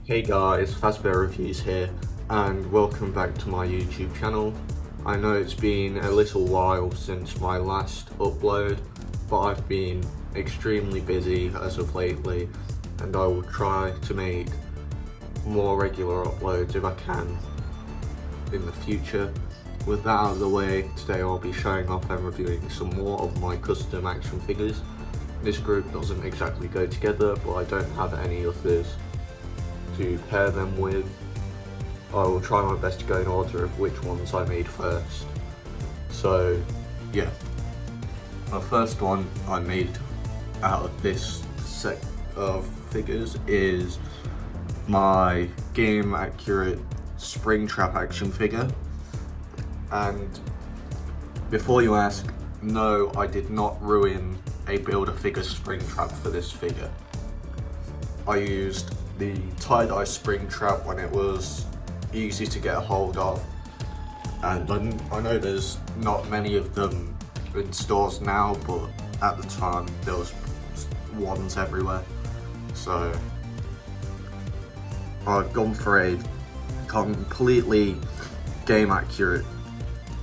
Hey guys, Fazbear Reviews here, and welcome back to my YouTube channel. I know it's been a little while since my last upload, but I've been extremely busy as of lately, and I will try to make more regular uploads if I can in the future. With that out of the way, today I'll be showing off and reviewing some more of my custom action figures. This group doesn't exactly go together, but I don't have any others to pair them with. I will try my best to go in order of which ones I made first. So yeah, the first one I made out of this set of figures is my game accurate springtrap action figure. And before you ask, no, I did not ruin a Build-A-Figure springtrap for this figure. I used the tie-dye springtrap when it was easy to get a hold of, and I know there's not many of them in stores now, but at the time there was ones everywhere. So I've gone for a completely game accurate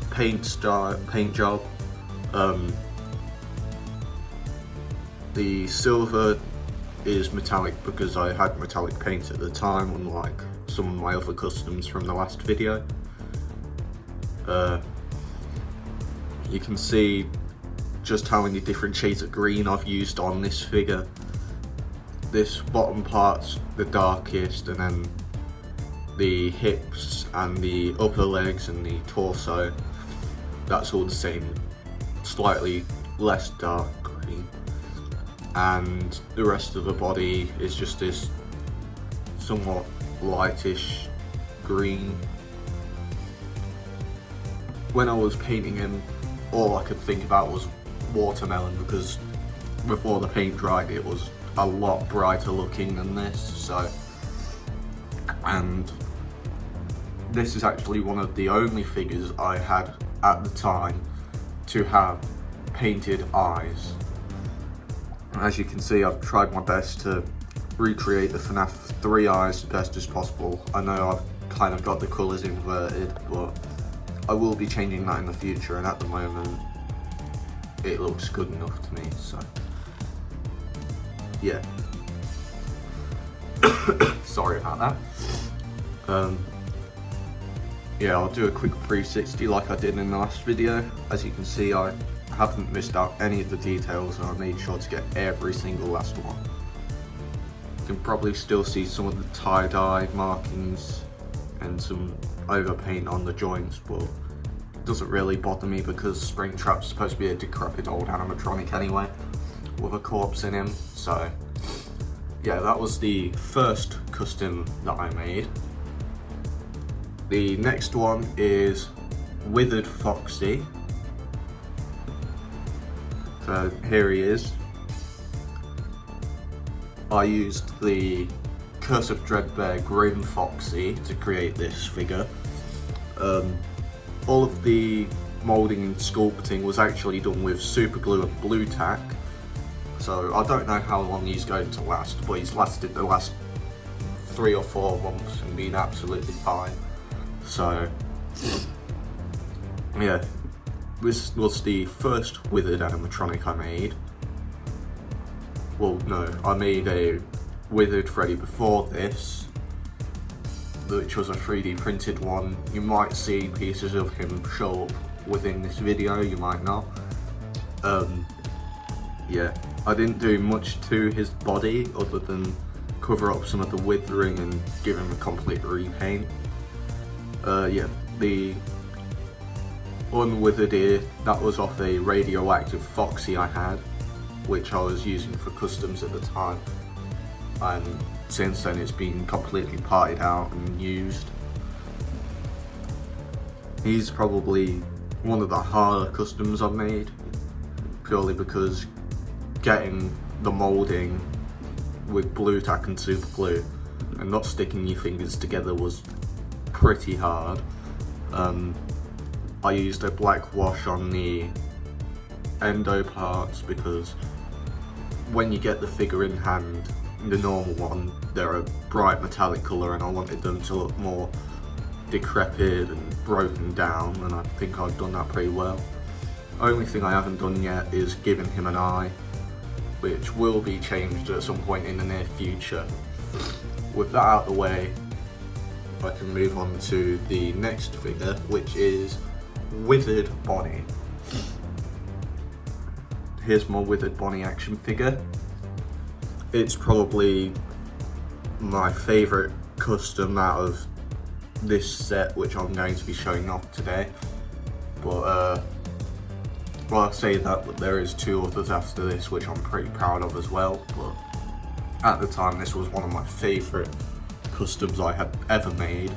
paint job. The silver is metallic because I had metallic paint at the time, unlike some of my other customs from the last video. You can see just how many different shades of green I've used on this figure. This bottom part's the darkest, and then the hips and the upper legs and the torso, that's all the same, slightly less dark green. And the rest of the body is just this somewhat lightish green. When I was painting him, all I could think about was watermelon, because before the paint dried it was a lot brighter looking than this. So, and this is actually one of the only figures I had at the time to have painted eyes. As you can see, I've tried my best to recreate the Fnaf 3 eyes as best as possible. I know I've kind of got the colours inverted, but I will be changing that in the future, and at the moment it looks good enough to me, so yeah. Sorry about that. Yeah, I'll do a quick 360 like I did in the last video. As you can see, I haven't missed out any of the details, and I made sure to get every single last one. You can probably still see some of the tie-dye markings and some overpaint on the joints, but it doesn't really bother me because Springtrap's supposed to be a decrepit old animatronic anyway, with a corpse in him. So yeah, that was the first custom that I made. The next one is Withered Foxy. So here he is. I used the Curse of Dreadbear Grim Foxy to create this figure. All of the moulding and sculpting was actually done with super glue and blue tack. So I don't know how long he's going to last, but he's lasted the last 3 or 4 months and been absolutely fine. So yeah, this was the first withered animatronic I made. Well, no, I made a withered Freddy before this, which was a 3D printed one. You might see pieces of him show up within this video, you might not. Yeah, I didn't do much to his body other than cover up some of the withering and give him a complete repaint. Yeah, the unwithered ear, that was off a radioactive Foxy I had, which I was using for customs at the time, and since then it's been completely parted out and used. He's probably one of the harder customs I've made, purely because getting the moulding with blue tack and super glue and not sticking your fingers together was pretty hard. I used a black wash on the endo parts because when you get the figure in hand, the normal one, they're a bright metallic colour, and I wanted them to look more decrepit and broken down, and I think I've done that pretty well. Only thing I haven't done yet is giving him an eye, which will be changed at some point in the near future. With that out of the way, I can move on to the next figure, which is Withered Bonnie. Here's my Withered Bonnie action figure. It's probably my favourite custom out of this set, which I'm going to be showing off today. But well, I say that, but there is 2 others after this, which I'm pretty proud of as well. But at the time, this was one of my favourite customs I had ever made.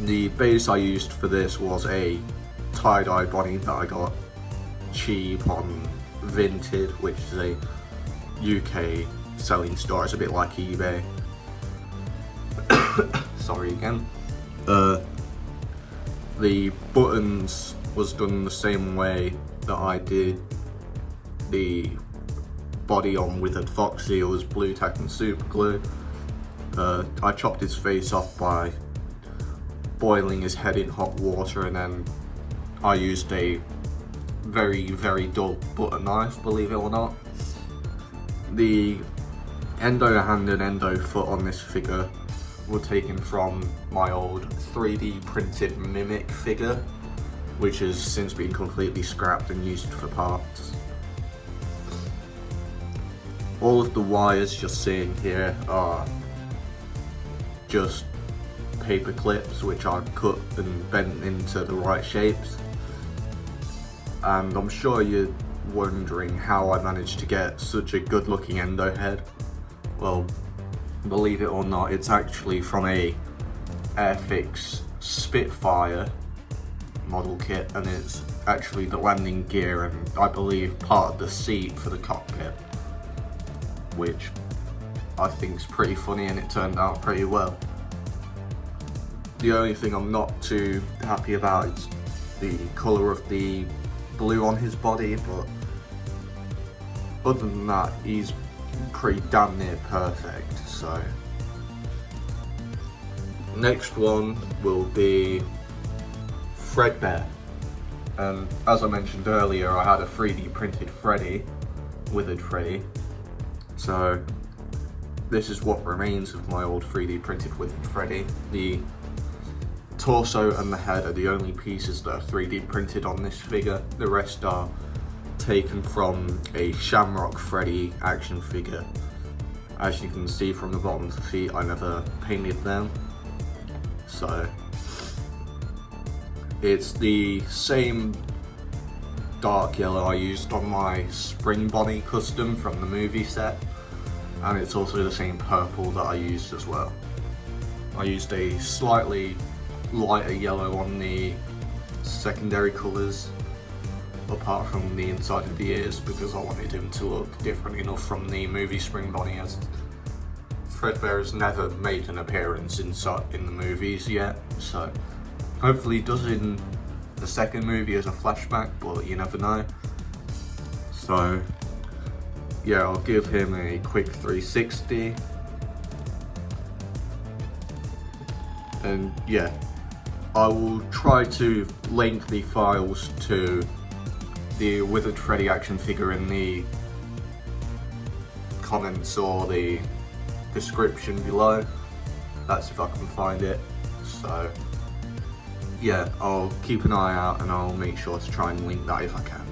The base I used for this was a tie-dye Bonnie that I got cheap on Vinted, which is a UK selling store. It's a bit like eBay. Sorry again. The buttons was done the same way that I did the body on Withered Foxy. It was blue tack and super glue. I chopped his face off by boiling his head in hot water, and then I used a very dull butter knife, believe it or not. The endo hand and endo foot on this figure were taken from my old 3D printed Mimic figure, which has since been completely scrapped and used for parts. All of the wires you're seeing here are just paper clips, which I've cut and bent into the right shapes. And I'm sure you're wondering how I managed to get such a good looking endo head. Well, believe it or not, it's actually from a Airfix Spitfire model kit, and it's actually the landing gear and I believe part of the seat for the cockpit, which I think is pretty funny, and it turned out pretty well. The only thing I'm not too happy about is the colour of the blue on his body, but other than that, he's pretty damn near perfect. So next one will be Freddy. And as I mentioned earlier, I had a 3D printed Freddy, Withered Freddy. So this is what remains of my old 3D printed Withered Freddy. The torso and the head are the only pieces that are 3D printed on this figure. The rest are taken from a Shamrock Freddy action figure. As you can see from the bottom of the feet, I never painted them. So it's the same dark yellow I used on my Spring Bonnie custom from the movie set, and it's also the same purple that I used as well. I used a slightly lighter yellow on the secondary colours, apart from the inside of the ears, because I wanted him to look different enough from the movie Spring Bonnie, as Fredbear has never made an appearance in the movies yet, so hopefully he does in the second movie as a flashback, but you never know. So yeah, I'll give him a quick 360, and yeah, I will try to link the files to the Withered Freddy action figure in the comments or the description below. That's if I can find it. So yeah, I'll keep an eye out and I'll make sure to try and link that if I can.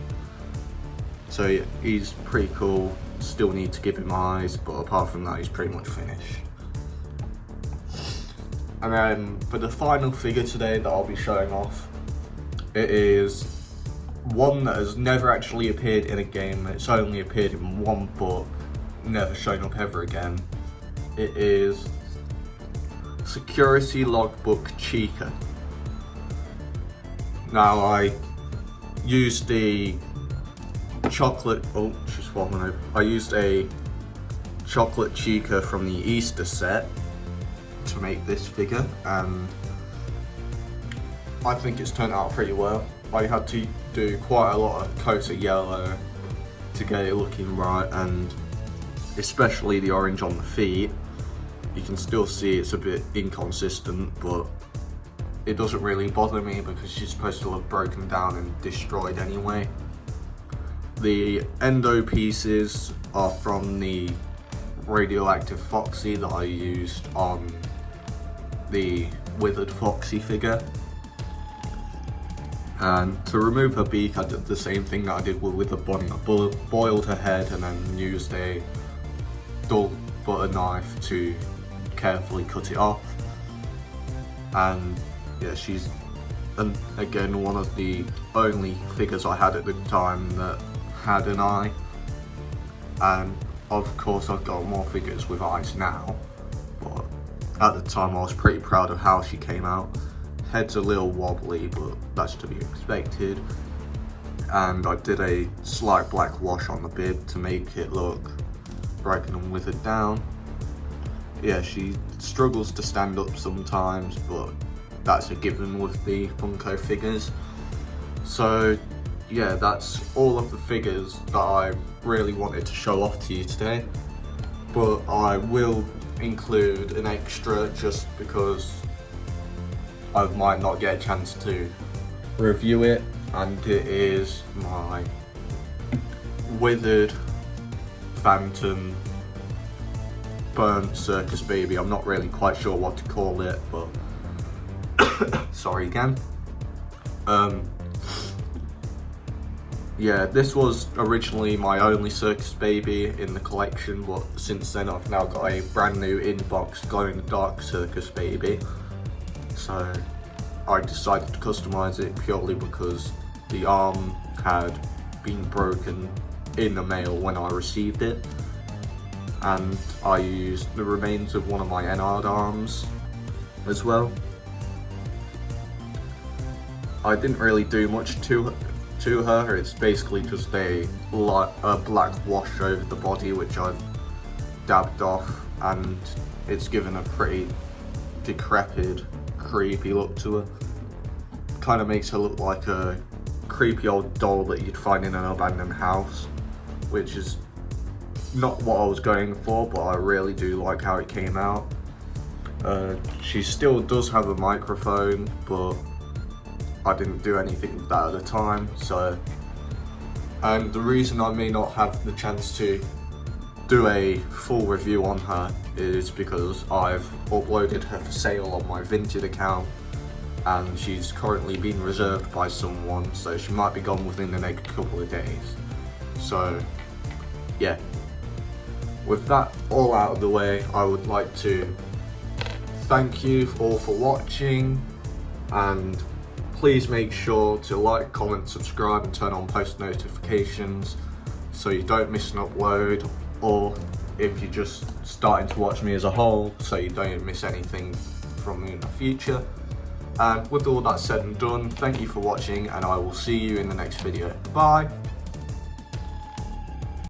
So yeah, he's pretty cool. Still need to give him eyes, but apart from that, he's pretty much finished. And then for the final figure today that I'll be showing off, it is one that has never actually appeared in a game. It's only appeared in one book, never shown up ever again. It is Security Logbook Chica. Now I used the chocolate, oh she's falling over. I used a chocolate Chica from the Easter set to make this figure, and I think it's turned out pretty well. I had to do quite a lot of coats of yellow to get it looking right, and especially the orange on the feet. You can still see it's a bit inconsistent, but it doesn't really bother me because she's supposed to have broken down and destroyed anyway. The endo pieces are from the radioactive Foxy that I used on the withered Foxy figure. And to remove her beak, I did the same thing that I did with the bunny. I boiled her head and then used a dull butter knife to carefully cut it off. And yeah, she's again one of the only figures I had at the time that had an eye. And of course I've got more figures with eyes now, but at the time I was pretty proud of how she came out. Head's a little wobbly, but that's to be expected. And I did a slight black wash on the bib to make it look broken and withered down. Yeah, she struggles to stand up sometimes, but that's a given with the Funko figures. So yeah, that's all of the figures that I really wanted to show off to you today. But I will include an extra just because I might not get a chance to review it, and it is my withered phantom burnt circus baby. I'm not really quite sure what to call it, but sorry again. Yeah, this was originally my only circus baby in the collection, but since then I've now got a brand new in-box glow-in-the-dark circus baby. So I decided to customise it purely because the arm had been broken in the mail when I received it, and I used the remains of one of my Enard arms as well. I didn't really do much to her. It's basically just a black wash over the body, which I've dabbed off, and it's given a pretty decrepit, creepy look to her. Kind of makes her look like a creepy old doll that you'd find in an abandoned house, which is not what I was going for, but I really do like how it came out. She still does have a microphone, but I didn't do anything with that at the time. So, and the reason I may not have the chance to do a full review on her is because I've uploaded her for sale on my Vinted account, and she's currently been reserved by someone, so she might be gone within the next couple of days. So yeah, with that all out of the way, I would like to thank you all for watching, and please make sure to like, comment, subscribe and turn on post notifications so you don't miss an upload, or if you're just starting to watch me as a whole, so you don't miss anything from me in the future. And with all that said and done, thank you for watching, and I will see you in the next video. Bye!